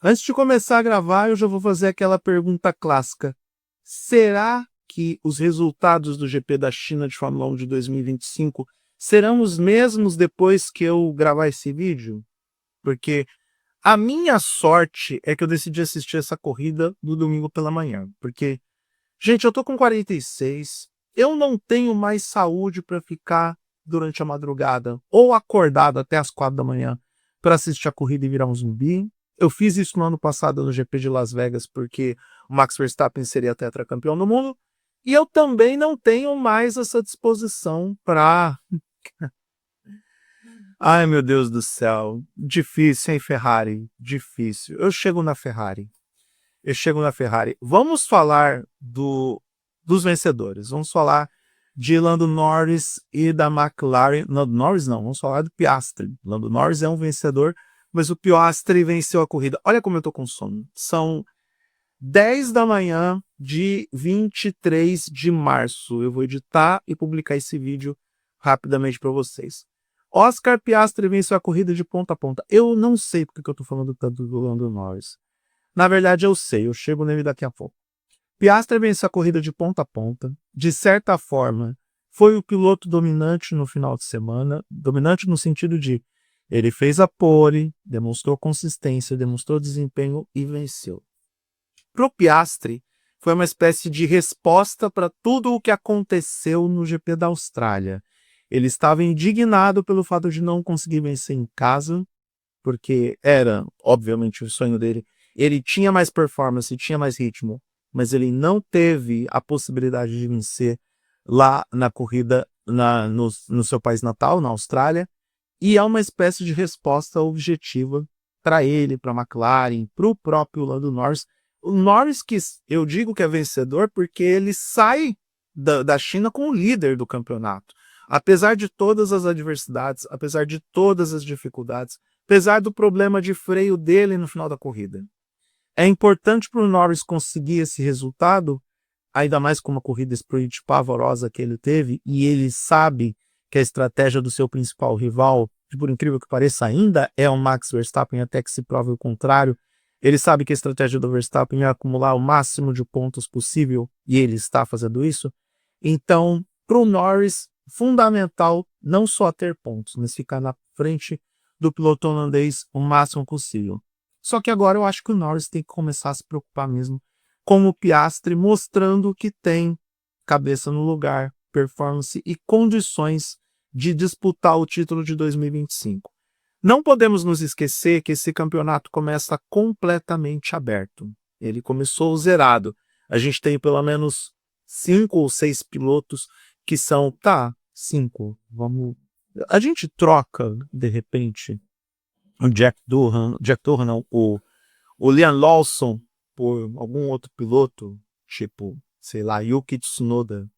Antes de começar a gravar, eu já vou fazer aquela pergunta clássica. Será que os resultados do GP da China de Fórmula 1 de 2025 serão os mesmos depois que eu gravar esse vídeo? Porque a minha sorte é que eu decidi assistir essa corrida no domingo pela manhã. Porque, gente, eu tô com 46, eu não tenho mais saúde para ficar durante a madrugada ou acordado até as 4 da manhã para assistir a corrida e virar um zumbi. Eu fiz isso no ano passado no GP de Las Vegas porque o Max Verstappen seria tetracampeão do mundo. E eu também não tenho mais essa disposição para... Ai, meu Deus do céu. Difícil, hein, Ferrari? Difícil. Eu chego na Ferrari. Vamos falar dos vencedores. Vamos falar de Lando Norris e da McLaren. Lando Norris não, vamos falar do Piastri. Lando Norris é um vencedor, mas o Piastri venceu a corrida. Olha como eu tô com sono. São 10 da manhã de 23 de março. Eu vou editar e publicar esse vídeo rapidamente para vocês. Oscar Piastri venceu a corrida de ponta a ponta. Eu não sei porque que eu tô falando tanto do Lando Norris. Na verdade, eu sei, eu chego nele daqui a pouco. Piastri venceu a corrida de ponta a ponta. De certa forma, foi o piloto dominante no final de semana. Dominante no sentido de ele fez a pole, demonstrou consistência, demonstrou desempenho e venceu. Pro Piastri, foi uma espécie de resposta para tudo o que aconteceu no GP da Austrália. Ele estava indignado pelo fato de não conseguir vencer em casa, porque era, obviamente, o sonho dele. Ele tinha mais performance, tinha mais ritmo, mas ele não teve a possibilidade de vencer lá na corrida no seu país natal, na Austrália, e é uma espécie de resposta objetiva para ele, para a McLaren, para o próprio Lando Norris. O Norris, que eu digo que é vencedor, porque ele sai da China com o líder do campeonato. Apesar de todas as adversidades, apesar de todas as dificuldades, apesar do problema de freio dele no final da corrida. É importante para o Norris conseguir esse resultado, ainda mais com uma corrida sprint pavorosa que ele teve, e ele sabe que a estratégia do seu principal rival, que por incrível que pareça, ainda é o Max Verstappen, até que se prove o contrário. Ele sabe que a estratégia do Verstappen é acumular o máximo de pontos possível, e ele está fazendo isso. Então, para o Norris, fundamental não só ter pontos, mas ficar na frente do piloto holandês o máximo possível. Só que agora eu acho que o Norris tem que começar a se preocupar mesmo com o Piastri, mostrando que tem cabeça no lugar, performance e condições de disputar o título de 2025. Não podemos nos esquecer que esse campeonato começa completamente aberto. Ele começou zerado. A gente tem pelo menos 5 ou 6 pilotos que são... Tá, 5, vamos... A gente troca, de repente, o Jack Doohan não, o Liam Lawson por algum outro piloto, tipo, sei lá, Yuki Tsunoda.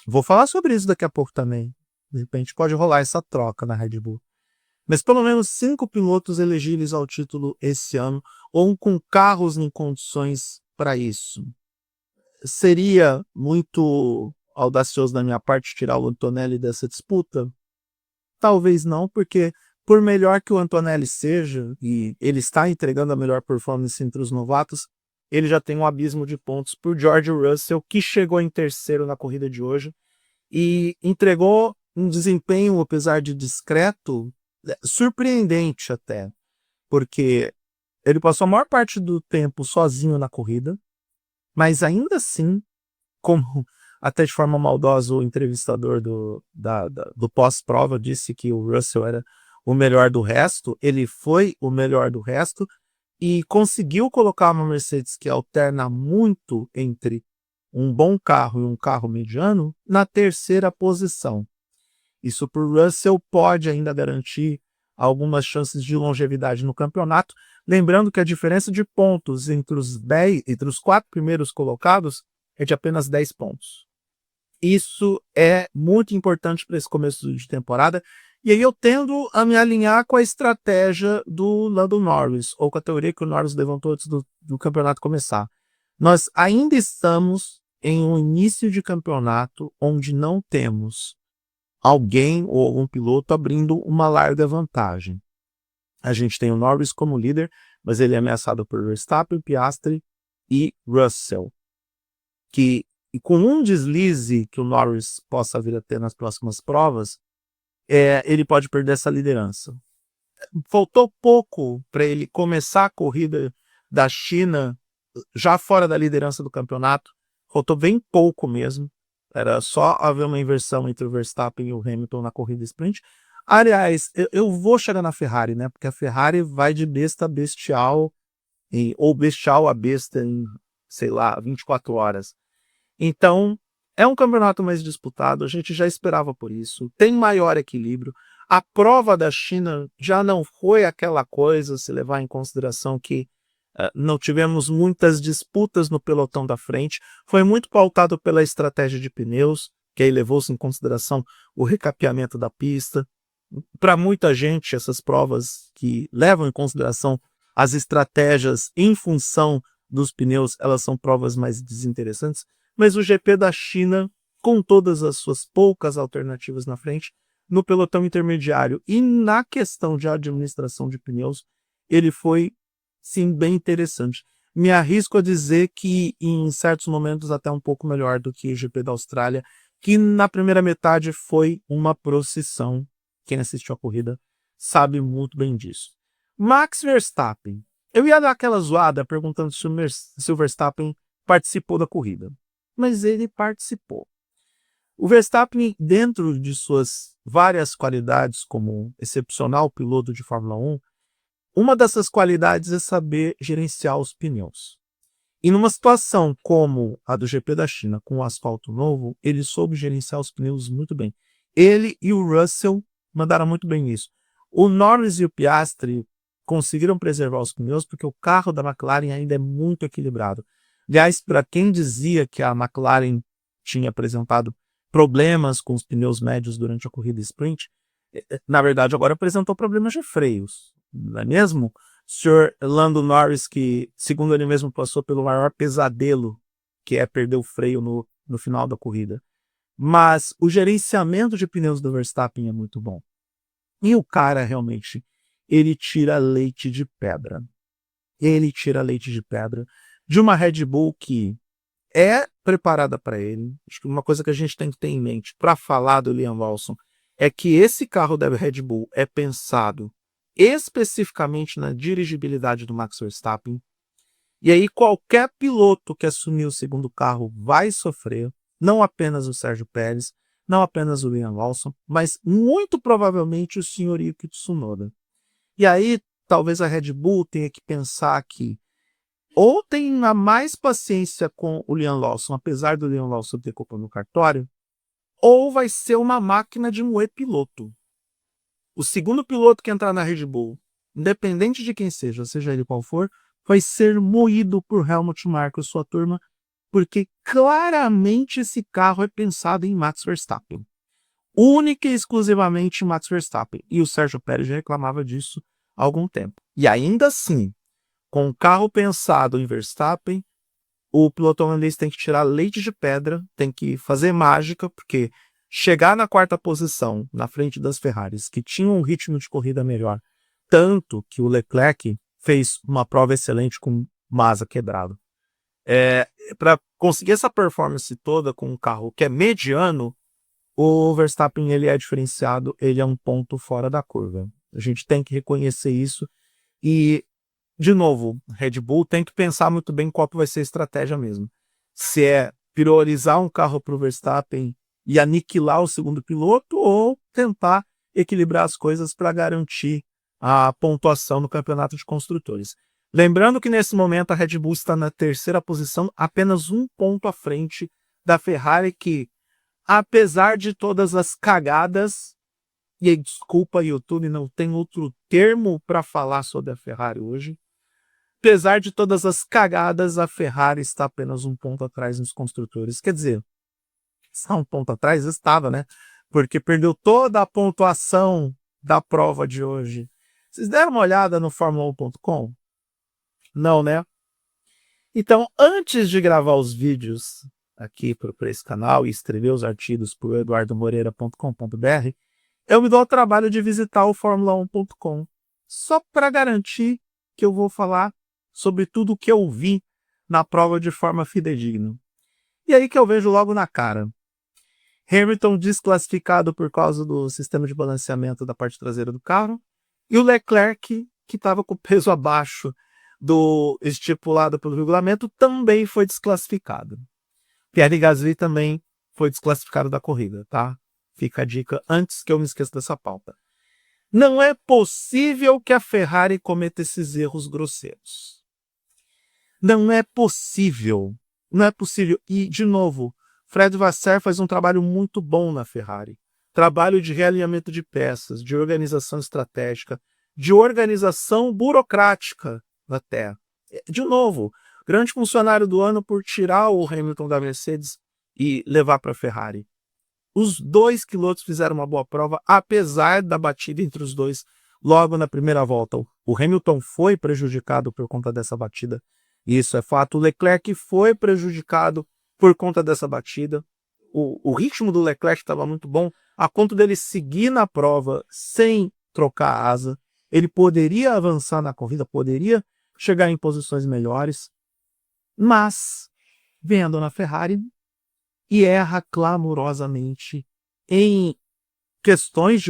Vou falar sobre isso daqui a pouco também. De repente pode rolar essa troca na Red Bull. Mas pelo menos 5 pilotos elegíveis ao título esse ano, ou com carros em condições para isso. Seria muito audacioso da minha parte tirar o Antonelli dessa disputa? Talvez não, porque por melhor que o Antonelli seja, e ele está entregando a melhor performance entre os novatos, ele já tem um abismo de pontos por George Russell, que chegou em terceiro na corrida de hoje e entregou um desempenho, apesar de discreto, surpreendente até, porque ele passou a maior parte do tempo sozinho na corrida, mas ainda assim, como até de forma maldosa o entrevistador do pós-prova disse que o Russell era o melhor do resto, ele foi o melhor do resto e conseguiu colocar uma Mercedes que alterna muito entre um bom carro e um carro mediano na terceira posição. Isso para o Russell pode ainda garantir algumas chances de longevidade no campeonato, lembrando que a diferença de pontos entre os 4 primeiros colocados é de apenas 10 pontos. Isso é muito importante para esse começo de temporada, e aí eu tendo a me alinhar com a estratégia do Lando Norris, ou com a teoria que o Norris levantou antes do campeonato começar. Nós ainda estamos em um início de campeonato onde não temos alguém ou algum piloto abrindo uma larga vantagem. A gente tem o Norris como líder, mas ele é ameaçado por Verstappen, Piastri e Russell, que e com um deslize que o Norris possa vir a ter nas próximas provas, ele pode perder essa liderança. Faltou pouco para ele começar a corrida da China já fora da liderança do campeonato, faltou bem pouco mesmo, era só haver uma inversão entre o Verstappen e o Hamilton na corrida sprint. Aliás, eu vou chegar na Ferrari, né? Porque a Ferrari vai de besta a bestial, ou bestial a besta em, sei lá, 24 horas. Então, é um campeonato mais disputado, a gente já esperava por isso, tem maior equilíbrio. A prova da China já não foi aquela coisa, se levar em consideração que não tivemos muitas disputas no pelotão da frente, foi muito pautado pela estratégia de pneus, que aí levou-se em consideração o recapeamento da pista. Para muita gente, essas provas que levam em consideração as estratégias em função dos pneus, elas são provas mais desinteressantes, mas o GP da China, com todas as suas poucas alternativas na frente, no pelotão intermediário e na questão de administração de pneus, ele foi, sim, bem interessante. Me arrisco a dizer que, em certos momentos, até um pouco melhor do que o GP da Austrália, que na primeira metade foi uma procissão. Quem assistiu a corrida sabe muito bem disso. Max Verstappen. Eu ia dar aquela zoada perguntando se o Verstappen participou da corrida, mas ele participou. O Verstappen, dentro de suas várias qualidades como excepcional piloto de Fórmula 1, uma dessas qualidades é saber gerenciar os pneus. E numa situação como a do GP da China, com o asfalto novo, ele soube gerenciar os pneus muito bem. Ele e o Russell mandaram muito bem nisso. O Norris e o Piastri conseguiram preservar os pneus porque o carro da McLaren ainda é muito equilibrado. Aliás, para quem dizia que a McLaren tinha apresentado problemas com os pneus médios durante a corrida sprint, na verdade agora apresentou problemas de freios, não é mesmo? O senhor Lando Norris, que segundo ele mesmo passou pelo maior pesadelo, que é perder o freio no final da corrida. Mas o gerenciamento de pneus do Verstappen é muito bom. E o cara realmente, ele tira leite de pedra. Ele tira leite de pedra de uma Red Bull que é preparada para ele. Acho que uma coisa que a gente tem que ter em mente para falar do Liam Lawson é que esse carro da Red Bull é pensado especificamente na dirigibilidade do Max Verstappen. E aí qualquer piloto que assumir o segundo carro vai sofrer, não apenas o Sérgio Pérez, não apenas o Liam Lawson, mas muito provavelmente o senhor Yuki Tsunoda. E aí talvez a Red Bull tenha que pensar que ou tenha mais paciência com o Liam Lawson, apesar do Liam Lawson ter culpa no cartório, ou vai ser uma máquina de moer piloto. O segundo piloto que entrar na Red Bull, independente de quem seja ele qual for, vai ser moído por Helmut Marko e sua turma, porque claramente esse carro é pensado em Max Verstappen. Única e exclusivamente Max Verstappen. E o Sérgio Pérez já reclamava disso há algum tempo. E ainda assim, com o carro pensado em Verstappen, o piloto holandês tem que tirar leite de pedra, tem que fazer mágica, porque chegar na quarta posição, na frente das Ferraris, que tinham um ritmo de corrida melhor, tanto que o Leclerc fez uma prova excelente com uma asa quebrada. Para conseguir essa performance toda com um carro que é mediano, o Verstappen ele é diferenciado, ele é um ponto fora da curva. A gente tem que reconhecer isso e, de novo, Red Bull tem que pensar muito bem qual vai ser a estratégia mesmo. Se é priorizar um carro para o Verstappen e aniquilar o segundo piloto ou tentar equilibrar as coisas para garantir a pontuação no campeonato de construtores. Lembrando que nesse momento a Red Bull está na terceira posição, apenas um ponto à frente da Ferrari, que, apesar de todas as cagadas, e aí, desculpa YouTube, não tem outro termo para falar sobre a Ferrari hoje, apesar de todas as cagadas, a Ferrari está apenas um ponto atrás nos construtores. Quer dizer, está um ponto atrás? Estava, né? Porque perdeu toda a pontuação da prova de hoje. Vocês deram uma olhada no Formula1.com? Não, né? Então, antes de gravar os vídeos aqui para esse canal e escrever os artigos para o eduardomoreira.com.br, eu me dou o trabalho de visitar o Formula1.com, só para garantir que eu vou falar sobre tudo o que eu vi na prova de forma fidedigna. E aí que eu vejo logo na cara. Hamilton desclassificado por causa do sistema de balanceamento da parte traseira do carro, e o Leclerc, que estava com peso abaixo do estipulado pelo regulamento, também foi desclassificado. Pierre Gasly também foi desclassificado da corrida, tá? Fica a dica antes que eu me esqueça dessa pauta. Não é possível que a Ferrari cometa esses erros grosseiros. Não é possível. Não é possível. E, de novo, Fred Vasseur faz um trabalho muito bom na Ferrari. Trabalho de realinhamento de peças, de organização estratégica, de organização burocrática até. De novo, grande funcionário do ano por tirar o Hamilton da Mercedes e levar para a Ferrari. Os dois pilotos fizeram uma boa prova, apesar da batida entre os dois logo na primeira volta. O Hamilton foi prejudicado por conta dessa batida, isso é fato. O Leclerc foi prejudicado por conta dessa batida. O ritmo do Leclerc estava muito bom, a ponto dele seguir na prova sem trocar a asa. Ele poderia avançar na corrida, poderia chegar em posições melhores, mas vendo na Ferrari e erra clamorosamente em questões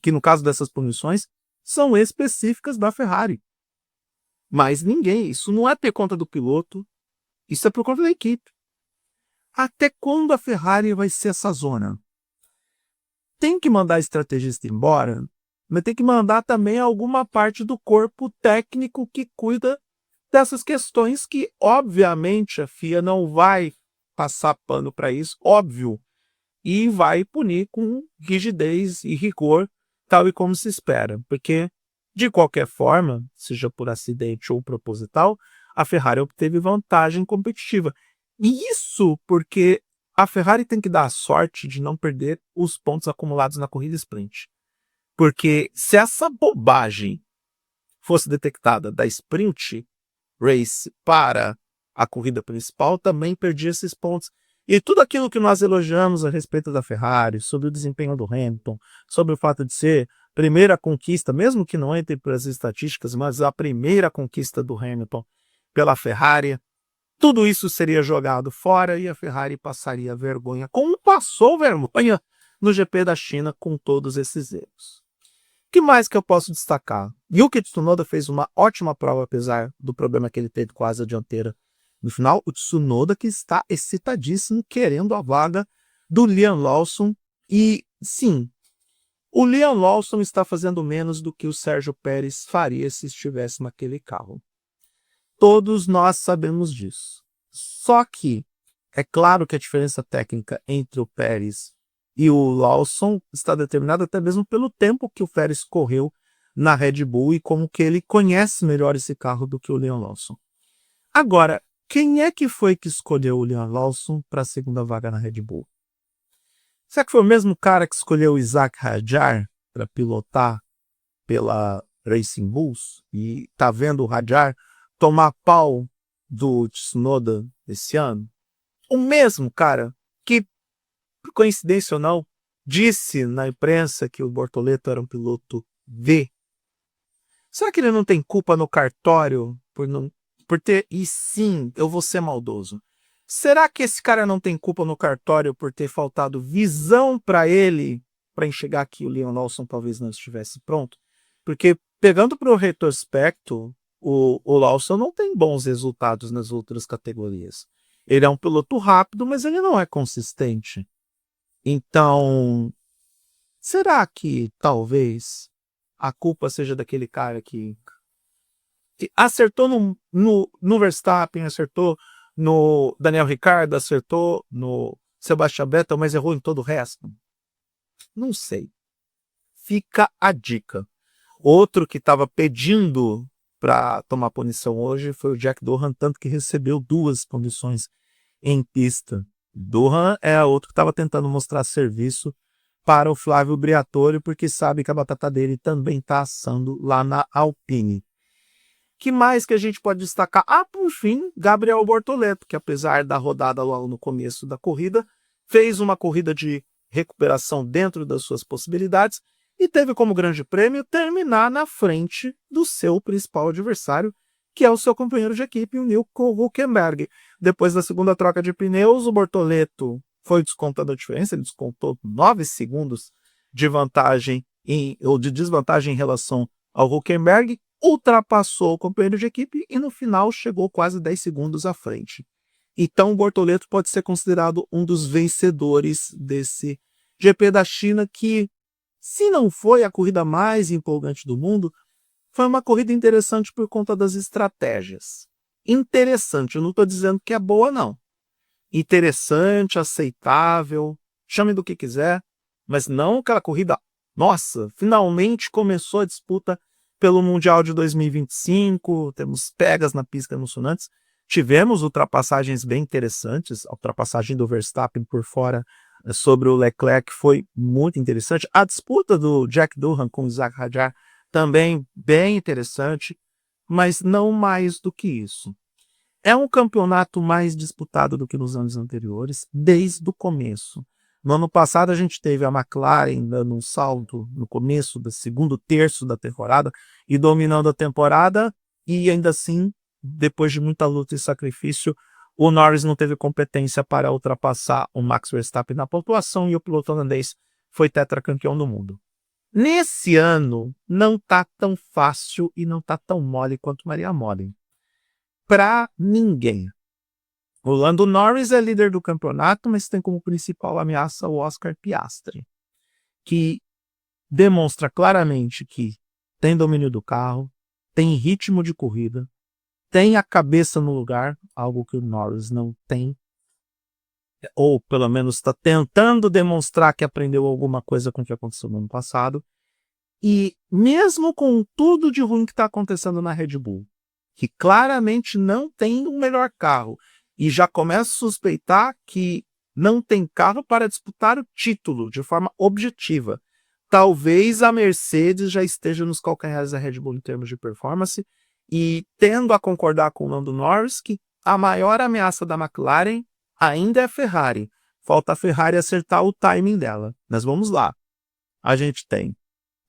que, no caso dessas punições, são específicas da Ferrari. Mas ninguém, isso não é por conta do piloto, isso é por conta da equipe. Até quando a Ferrari vai ser essa zona? Tem que mandar estrategista embora, mas tem que mandar também alguma parte do corpo técnico que cuida dessas questões que, obviamente, a FIA não vai passar pano para isso, óbvio, e vai punir com rigidez e rigor, tal e como se espera, porque, de qualquer forma, seja por acidente ou proposital, a Ferrari obteve vantagem competitiva. E isso porque a Ferrari tem que dar a sorte de não perder os pontos acumulados na corrida sprint. Porque se essa bobagem fosse detectada da sprint race para a corrida principal, também perdia esses pontos. E tudo aquilo que nós elogiamos a respeito da Ferrari, sobre o desempenho do Hamilton, sobre o fato de ser primeira conquista, mesmo que não entre para as estatísticas, mas a primeira conquista do Hamilton pela Ferrari, tudo isso seria jogado fora e a Ferrari passaria vergonha, como passou vergonha no GP da China com todos esses erros. O que mais que eu posso destacar? Yuki Tsunoda fez uma ótima prova, apesar do problema que ele teve com a asa dianteira no final. O Tsunoda que está excitadíssimo, querendo a vaga do Liam Lawson. E, sim, o Liam Lawson está fazendo menos do que o Sérgio Pérez faria se estivesse naquele carro. Todos nós sabemos disso. Só que é claro que a diferença técnica entre o Pérez e o Lawson está determinada até mesmo pelo tempo que o Pérez correu na Red Bull e como que ele conhece melhor esse carro do que o Liam Lawson. Agora, quem é que foi que escolheu o Liam Lawson para a segunda vaga na Red Bull? Será que foi o mesmo cara que escolheu o Isaac Hadjar para pilotar pela Racing Bulls e tá vendo o Hadjar tomar pau do Tsunoda esse ano? O mesmo cara que, por coincidência ou não, disse na imprensa que o Bortoleto era um piloto V. Será que ele não tem culpa no cartório por ter... E sim, eu vou ser maldoso. Será que esse cara não tem culpa no cartório por ter faltado visão para ele para enxergar que o Liam Lawson talvez não estivesse pronto? Porque, pegando para o retrospecto, o Lawson não tem bons resultados nas outras categorias. Ele é um piloto rápido, mas ele não é consistente. Então, será que talvez a culpa seja daquele cara que acertou no Verstappen, acertou no Daniel Ricciardo, acertou no Sebastian Vettel, mas errou em todo o resto? Não sei. Fica a dica. Outro que estava pedindo para tomar punição hoje foi o Jack Doohan, tanto que recebeu 2 punições em pista. Doohan é outro que estava tentando mostrar serviço para o Flávio Briatore, porque sabe que a batata dele também está assando lá na Alpine. Que mais que a gente pode destacar? Por fim, Gabriel Bortoleto, que apesar da rodada logo no começo da corrida, fez uma corrida de recuperação dentro das suas possibilidades e teve como grande prêmio terminar na frente do seu principal adversário, que é o seu companheiro de equipe, o Nico Hülkenberg. Depois da segunda troca de pneus, o Bortoleto foi descontando a diferença, ele descontou 9 segundos de vantagem ou de desvantagem em relação ao Hülkenberg, ultrapassou o companheiro de equipe e no final chegou quase 10 segundos à frente. Então o Bortoleto pode ser considerado um dos vencedores desse GP da China, que, se não foi a corrida mais empolgante do mundo, foi uma corrida interessante por conta das estratégias. Interessante, eu não estou dizendo que é boa, não. Interessante, aceitável, chame do que quiser, mas não aquela corrida, nossa, finalmente começou a disputa pelo Mundial de 2025, temos pegas na pista emocionantes, tivemos ultrapassagens bem interessantes, a ultrapassagem do Verstappen por fora sobre o Leclerc foi muito interessante, a disputa do Jack Doohan com o Isaac Hadjar também bem interessante, mas não mais do que isso. É um campeonato mais disputado do que nos anos anteriores, desde o começo. No ano passado a gente teve a McLaren dando um salto no começo do segundo terço da temporada e dominando a temporada, e ainda assim, depois de muita luta e sacrifício, o Norris não teve competência para ultrapassar o Max Verstappen na pontuação e o piloto holandês foi tetracampeão do mundo. Nesse ano, não tá tão fácil e não tá tão mole quanto Maria Mole. Para ninguém. O Lando Norris é líder do campeonato, mas tem como principal ameaça o Oscar Piastri, que demonstra claramente que tem domínio do carro, tem ritmo de corrida, tem a cabeça no lugar, algo que o Norris não tem, ou pelo menos está tentando demonstrar que aprendeu alguma coisa com o que aconteceu no ano passado. E mesmo com tudo de ruim que está acontecendo na Red Bull, que claramente não tem o melhor carro, e já começa a suspeitar que não tem carro para disputar o título de forma objetiva. Talvez a Mercedes já esteja nos calcanhares da Red Bull em termos de performance, e tendo a concordar com o Lando Norris que a maior ameaça da McLaren ainda é a Ferrari. Falta a Ferrari acertar o timing dela. Mas vamos lá. A gente tem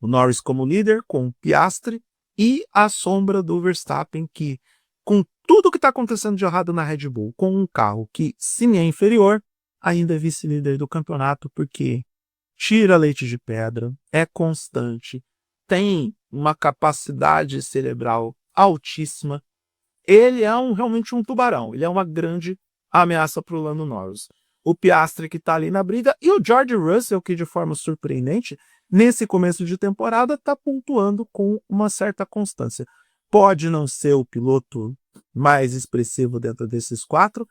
o Norris como líder, com o Piastri, e a sombra do Verstappen, que, com tudo que está acontecendo de errado na Red Bull, com um carro que, se me é inferior, ainda é vice-líder do campeonato, porque tira leite de pedra, é constante, tem uma capacidade cerebral altíssima. Ele é realmente um tubarão, ele é uma grande ameaça para o Lando Norris. O Piastri que está ali na briga, e o George Russell, que de forma surpreendente, nesse começo de temporada, está pontuando com uma certa constância. Pode não ser o piloto mais expressivo dentro desses 4,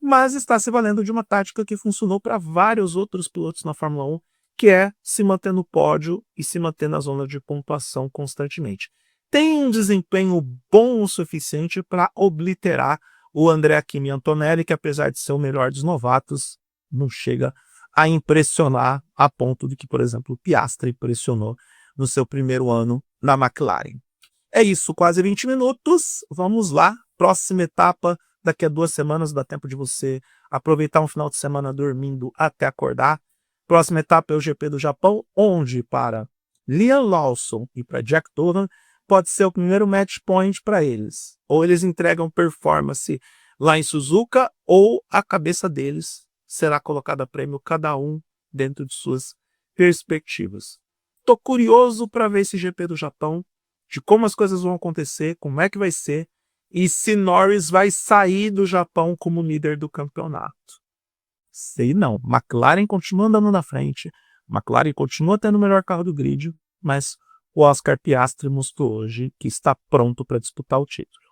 mas está se valendo de uma tática que funcionou para vários outros pilotos na Fórmula 1, que é se manter no pódio e se manter na zona de pontuação constantemente. Tem um desempenho bom o suficiente para obliterar o André Kimi Antonelli, que apesar de ser o melhor dos novatos, não chega a impressionar a ponto de que, por exemplo, o Piastri impressionou no seu primeiro ano na McLaren. É isso, quase 20 minutos. Vamos lá, próxima etapa, daqui a 2 semanas, dá tempo de você aproveitar um final de semana dormindo até acordar. Próxima etapa é o GP do Japão, onde para Liam Lawson e para Jack Doohan pode ser o primeiro match point para eles. Ou eles entregam performance lá em Suzuka, ou a cabeça deles será colocada a prêmio, cada um dentro de suas perspectivas. Estou curioso para ver esse GP do Japão, de como as coisas vão acontecer, como é que vai ser, e se Norris vai sair do Japão como líder do campeonato. Sei não, McLaren continua andando na frente, McLaren continua tendo o melhor carro do grid, mas o Oscar Piastri mostrou hoje que está pronto para disputar o título.